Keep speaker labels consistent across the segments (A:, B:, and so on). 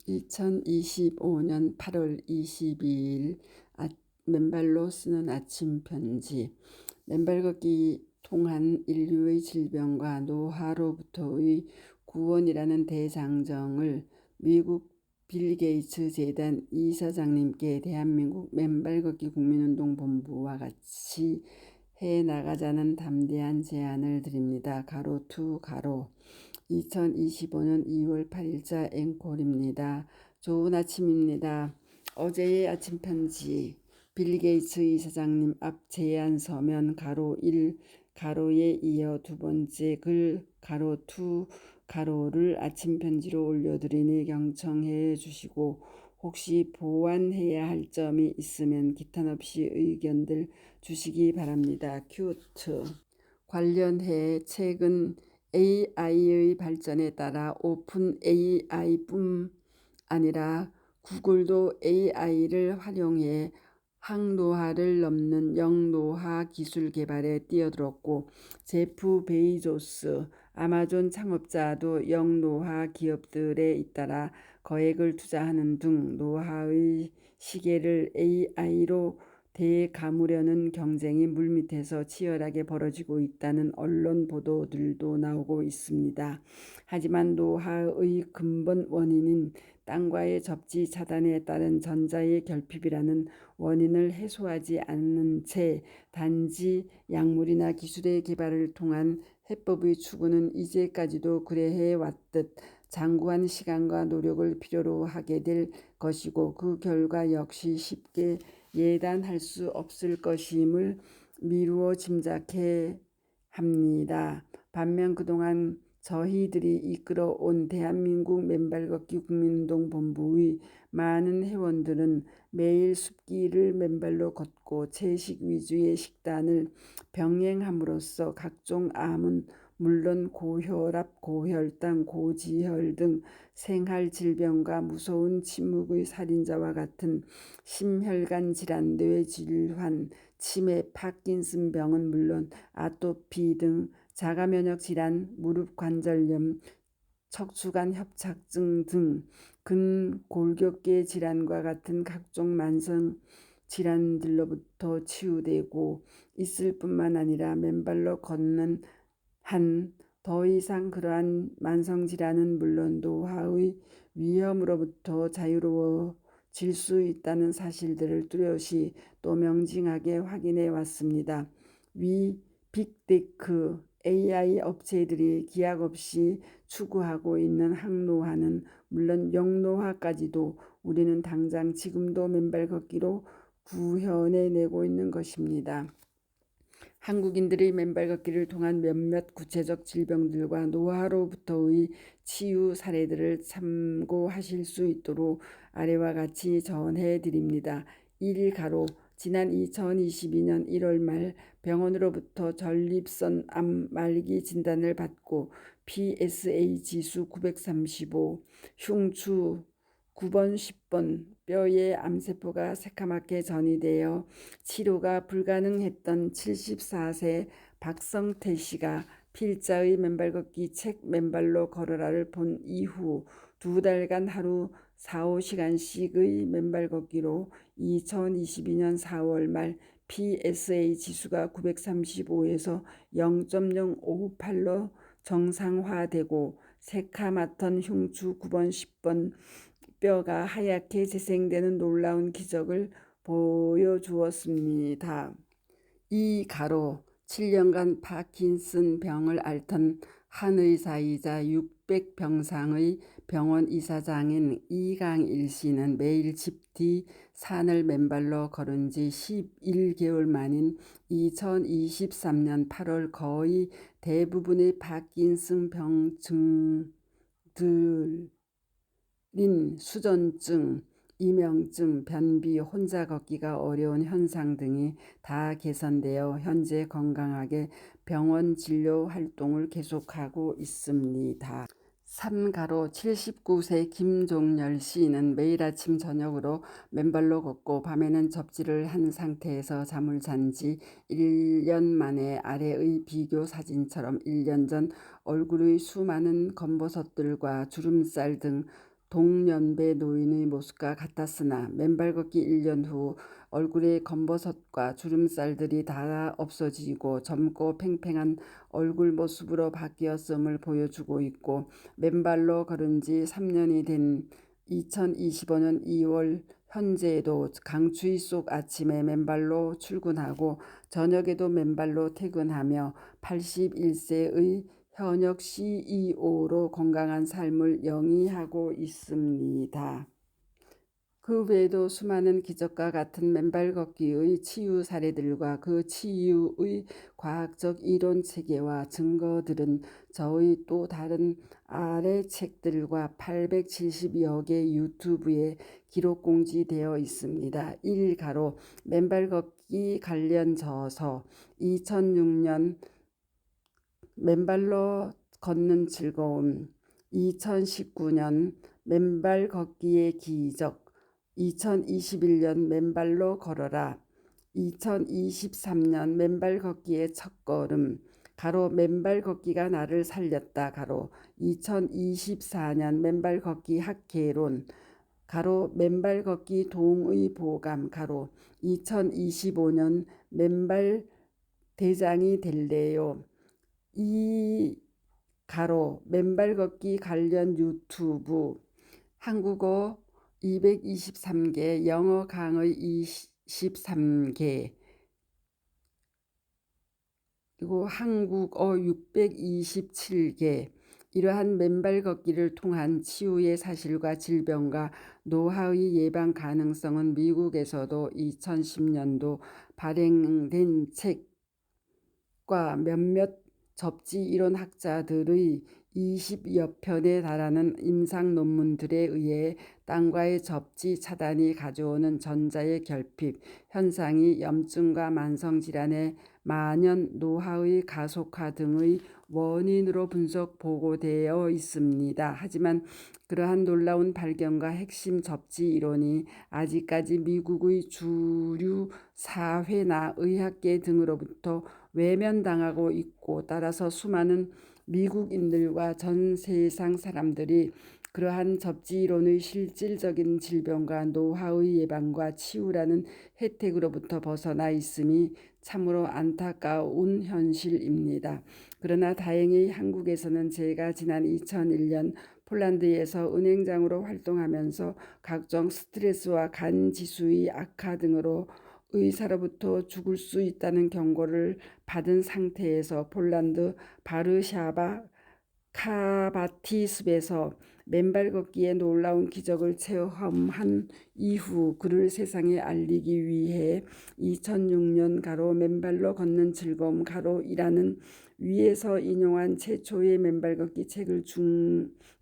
A: 2025년 8월 22일 맨발로 쓰는 아침 편지. 맨발 걷기 통한 인류의 질병과 노화로부터의 구원이라는 대장정을 미국 빌 게이츠 재단 이사장님께 대한민국 맨발 걷기 국민운동 본부와 같이 해 나가자는 담대한 제안을 드립니다. 가로 투 가로 2025년 2월 8일자 앵콜입니다. 좋은 아침입니다. 어제의 아침 편지. 빌 게이츠 이사장님 앞 제안 서면 가로 1 가로에 이어 두 번째 글 가로 투 가로를 아침 편지로 올려드리니 경청해 주시고 혹시 보완해야 할 점이 있으면 기탄 없이 의견들 주시기 바랍니다. 큐트. 관련해 최근 AI의 발전에 따라 오픈 AI뿐 아니라 구글도 AI를 활용해 항노화를 넘는 영노화 기술 개발에 뛰어들었고 제프 베이조스 아마존 창업자도 영노화 기업들에 잇따라 거액을 투자하는 등 노화의 시계를 AI로 되감으려는 경쟁이 물밑에서 치열하게 벌어지고 있다는 언론 보도들도 나오고 있습니다. 하지만 노화의 근본 원인인 땅과의 접지 차단에 따른 전자의 결핍이라는 원인을 해소하지 않는 채 단지 약물이나 기술의 개발을 통한 해법의 추구는 이제까지도 그래해 왔듯 장구한 시간과 노력을 필요로 하게 될 것이고 그 결과 역시 쉽게 예단할 수 없을 것임을 미루어 짐작해 합니다. 반면 그동안 저희들이 이끌어온 대한민국 맨발걷기 국민운동 본부의 많은 회원들은 매일 숲길을 맨발로 걷고 채식 위주의 식단을 병행함으로써 각종 암은 물론 고혈압, 고혈당, 고지혈 등 생활 질병과 무서운 침묵의 살인자와 같은 심혈관 질환, 뇌질환, 치매, 파킨슨 병은 물론 아토피 등 자가면역 질환, 무릎 관절염, 척추관 협착증 등 근골격계 질환과 같은 각종 만성 질환들로부터 치유되고 있을 뿐만 아니라 맨발로 걷는 한 더 이상 그러한 만성 질환은 물론 노화의 위험으로부터 자유로워질 수 있다는 사실들을 뚜렷이 또 명징하게 확인해 왔습니다. 위 빅테크 AI 업체들이 기약 없이 추구하고 있는 항노화는 물론 영노화까지도 우리는 당장 지금도 맨발 걷기로 구현해내고 있는 것입니다. 한국인들의 맨발 걷기를 통한 몇몇 구체적 질병들과 노화로부터의 치유 사례들을 참고하실 수 있도록 아래와 같이 전해드립니다. 1 가로 지난 2022년 1월 말 병원으로부터 전립선 암 말기 진단을 받고 PSA 지수 935, 흉추 9번 10번 뼈에 암세포가 새카맣게 전이되어 치료가 불가능했던 74세 박성태 씨가 필자의 맨발 걷기 책 맨발로 걸어라를 본 이후 2달간 하루 4-5시간씩의 맨발 걷기로 2022년 4월 말 PSA 지수가 935에서 0.058로 정상화되고 새카맣던 흉추 9번 10번 뼈가 하얗게 재생되는 놀라운 기적을 보여주었습니다. 이 가로 7년간 파킨슨 병을 앓던 한의사이자 600병상의 병원 이사장인 이강일 씨는 매일 집 뒤 산을 맨발로 걸은 지 11개월 만인 2023년 8월 거의 대부분의 파킨슨 병증들인 수전증, 이명증, 변비, 혼자 걷기가 어려운 현상 등이 다 개선되어 현재 건강하게 병원 진료 활동을 계속하고 있습니다. 3 가로 79세 김종열 씨는 매일 아침 저녁으로 맨발로 걷고 밤에는 접지를 한 상태에서 잠을 잔 지 1년 만에 아래의 비교 사진처럼 1년 전 얼굴의 수많은 검버섯들과 주름살 등 동년배 노인의 모습과 같았으나 맨발 걷기 1년 후 얼굴의 검버섯과 주름살들이 다 없어지고 젊고 팽팽한 얼굴 모습으로 바뀌었음을 보여주고 있고, 맨발로 걸은 지 3년이 된 2025년 2월 현재에도 강추위 속 아침에 맨발로 출근하고 저녁에도 맨발로 퇴근하며 81세의 현역 CEO로 건강한 삶을 영위하고 있습니다. 그 외에도 수많은 기적과 같은 맨발 걷기의 치유 사례들과 그 치유의 과학적 이론 체계와 증거들은 저의 또 다른 아래 책들과 870여 개 유튜브에 기록 공지되어 있습니다. 1가로 맨발 걷기 관련 저서, 2006년 맨발로 걷는 즐거움, 2019년 맨발 걷기의 기적, 2021년 맨발로 걸어라, 2023년 맨발 걷기의 첫걸음, 가로 맨발 걷기가 나를 살렸다, 가로 2024년 맨발 걷기 학개론, 가로 맨발 걷기 동의 보감, 가로 2025년 맨발 대장이 될래요. 이 가로 맨발 걷기 관련 유튜브, 한국어 223개, 영어 강의 23개, 그리고 한국어 627개. 이러한 맨발 걷기를 통한 치유의 사실과 질병과 노화의 예방 가능성은 미국에서도 2010년도 발행된 책과 몇몇 접지 이론 학자들의 20여 편에 달하는 임상 논문들에 의해 땅과의 접지 차단이 가져오는 전자의 결핍 현상이 염증과 만성질환의 만연, 노화의 가속화 등의 원인으로 분석 보고되어 있습니다. 하지만 그러한 놀라운 발견과 핵심 접지 이론이 아직까지 미국의 주류 사회나 의학계 등으로부터 외면당하고 있고, 따라서 수많은 미국인들과 전 세상 사람들이 그러한 접지이론의 실질적인 질병과 노화의 예방과 치유라는 혜택으로부터 벗어나 있음이 참으로 안타까운 현실입니다. 그러나 다행히 한국에서는 제가 지난 2001년 폴란드에서 은행장으로 활동하면서 각종 스트레스와 간 지수의 악화 등으로 의사로부터 죽을 수 있다는 경고를 받은 상태에서 폴란드 바르샤바 카바티습에서 맨발 걷기의 놀라운 기적을 체험한 이후 그를 세상에 알리기 위해 2006년 가로 맨발로 걷는 즐거움 가로이라는 위에서 인용한 최초의 맨발 걷기 책을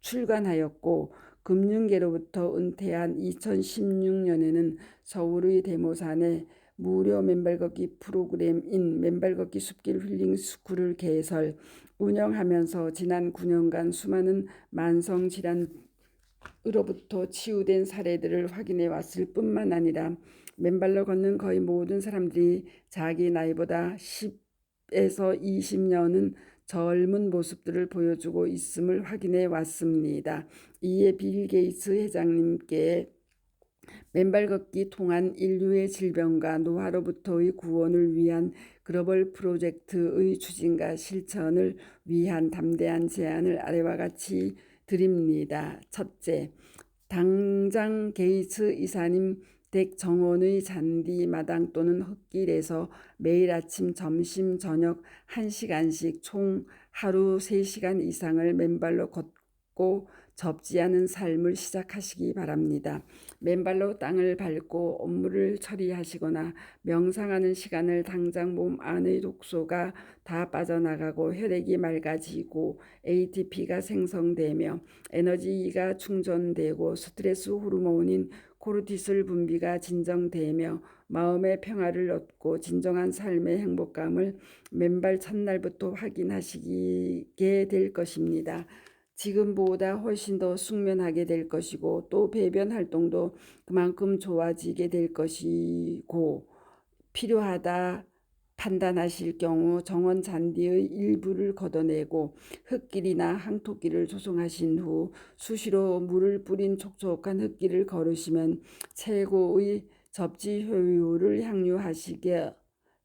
A: 출간하였고, 금융계로부터 은퇴한 2016년에는 서울의 대모산에 무료 맨발 걷기 프로그램인 맨발 걷기 숲길 힐링 스쿨을 개설, 운영하면서 지난 9년간 수많은 만성 질환으로부터 치유된 사례들을 확인해 왔을 뿐만 아니라 맨발로 걷는 거의 모든 사람들이 자기 나이보다 10에서 20년은 젊은 모습들을 보여주고 있음을 확인해 왔습니다. 이에 빌 게이츠 회장님께 맨발 걷기 통한 인류의 질병과 노화로부터의 구원을 위한 글로벌 프로젝트의 추진과 실천을 위한 담대한 제안을 아래와 같이 드립니다. 첫째, 당장 게이츠 이사님 댁 정원의 잔디 마당 또는 흙길에서 매일 아침, 점심, 저녁 1시간씩 총 하루 3시간 이상을 맨발로 걷고 접지하는 삶을 시작하시기 바랍니다. 맨발로 땅을 밟고 업무를 처리하시거나 명상하는 시간을 당장 몸 안의 독소가 다 빠져나가고 혈액이 맑아지고 ATP가 생성되며 에너지가 충전되고 스트레스 호르몬인 코르티솔 분비가 진정되며 마음의 평화를 얻고 진정한 삶의 행복감을 맨발 첫날부터 확인하시게 될 것입니다. 지금보다 훨씬 더 숙면하게 될 것이고, 또 배변 활동도 그만큼 좋아지게 될 것이고, 필요하다 판단하실 경우 정원 잔디의 일부를 걷어내고 흙길이나 항토길을 조성하신 후 수시로 물을 뿌린 촉촉한 흙길을 걸으시면 최고의 접지 효율을 향유하시게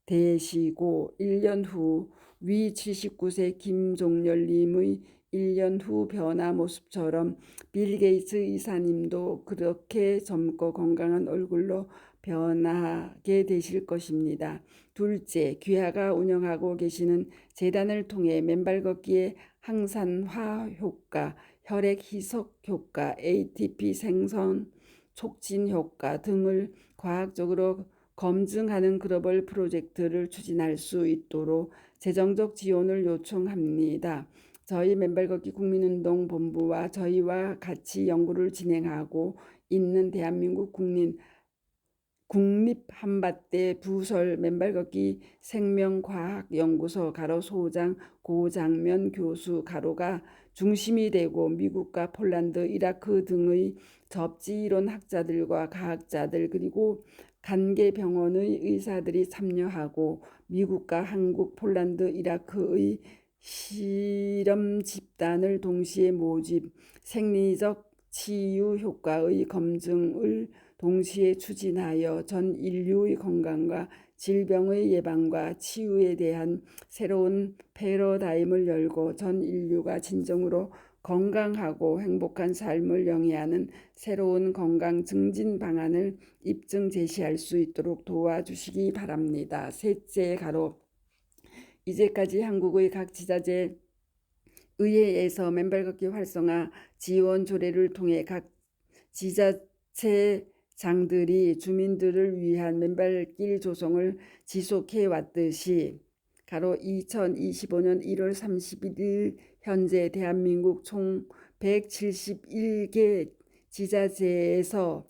A: 되시고 1년 후 위 79세 김종렬님의 1년 후 변화 모습처럼 빌 게이츠 이사님도 그렇게 젊고 건강한 얼굴로 변하게 되실 것입니다. 둘째, 귀하가 운영하고 계시는 재단을 통해 맨발 걷기의 항산화 효과, 혈액 희석 효과, ATP 생성 촉진 효과 등을 과학적으로 검증하는 글로벌 프로젝트를 추진할 수 있도록 재정적 지원을 요청합니다. 저희 맨발걷기 국민운동본부와 저희와 같이 연구를 진행하고 있는 대한민국 국립한밭대 부설 맨발걷기 생명과학연구소 소장 고장면 교수 가 중심이 되고 미국과 폴란드, 이라크 등의 접지이론 학자들과 과학자들 그리고 간계병원의 의사들이 참여하고 미국과 한국, 폴란드, 이라크의 실험 집단을 동시에 모집, 생리적 치유 효과의 검증을 동시에 추진하여 전 인류의 건강과 질병의 예방과 치유에 대한 새로운 패러다임을 열고 전 인류가 진정으로 건강하고 행복한 삶을 영위하는 새로운 건강 증진 방안을 입증 제시할 수 있도록 도와주시기 바랍니다. 셋째, 이제까지 한국의 각 지자체 의회에서 맨발걷기 활성화 지원 조례를 통해 각 지자체장들이 주민들을 위한 맨발길 조성을 지속해 왔듯이 2025년 1월 31일 현재 대한민국 총 171개 지자체에서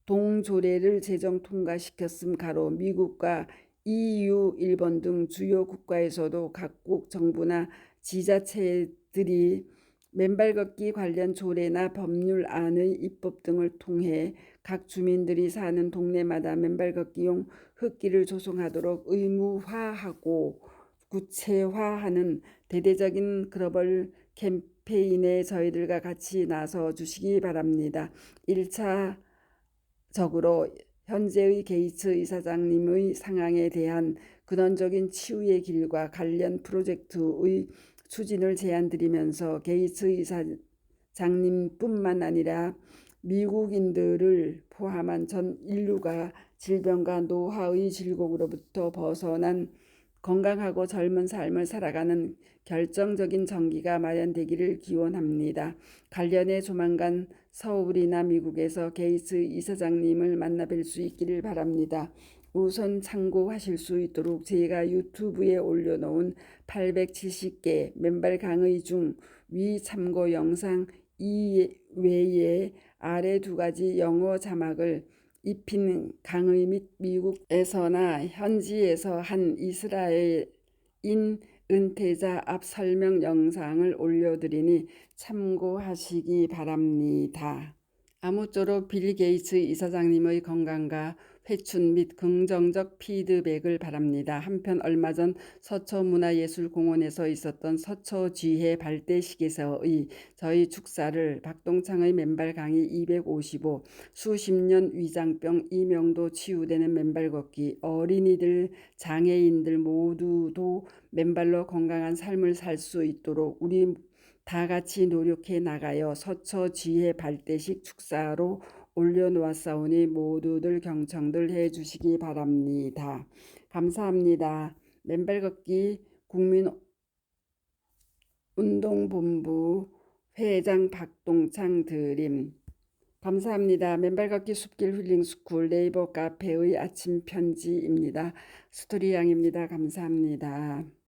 A: 동조례를 제정 통과시켰음. 미국과 EU, 일본 등 주요 국가에서도 각국 정부나 지자체들이 맨발걷기 관련 조례나 법률안의 입법 등을 통해 각 주민들이 사는 동네마다 맨발걷기용 흙길을 조성하도록 의무화하고 구체화하는 대대적인 글로벌 캠페인에 저희들과 같이 나서 주시기 바랍니다. 1차적으로 현재의 게이츠 이사장님의 상황에 대한 근원적인 치유의 길과 관련 프로젝트의 추진을 제안드리면서 게이츠 이사장님뿐만 아니라 미국인들을 포함한 전 인류가 질병과 노화의 질곡으로부터 벗어난 건강하고 젊은 삶을 살아가는 결정적인 전기가 마련되기를 기원합니다. 관련해 조만간 서울이나 미국에서 게이츠 이사장님을 만나 뵐 수 있기를 바랍니다. 우선 참고하실 수 있도록 제가 유튜브에 올려놓은 870개 맨발 강의 중 위 참고 영상 이외에 아래 2가지 영어 자막을 입힌 강의 및 미국에서나 현지에서 한 이스라엘인 은퇴자 앞 설명 영상을 올려드리니 참고하시기 바랍니다. 아무쪼록 빌 게이츠 이사장님의 건강과 회춘 및 긍정적 피드백을 바랍니다. 한편 얼마 전 서초문화예술공원에서 있었던 서초쥐해 발대식에서의 저희 축사를 박동창의 맨발 강의 255 수십 년 위장병 이명도 치유되는 맨발 걷기 어린이들 장애인들 모두도 맨발로 건강한 삶을 살 수 있도록 우리 다 같이 노력해 나가여 서초쥐해 발대식 축사로 올려놓았사오니 모두들 경청들 해주시기 바랍니다. 감사합니다. 맨발걷기 국민운동본부 회장 박동창 드림. 감사합니다. 맨발걷기 숲길 힐링스쿨 네이버 카페의 아침 편지입니다. 스토리양입니다. 감사합니다.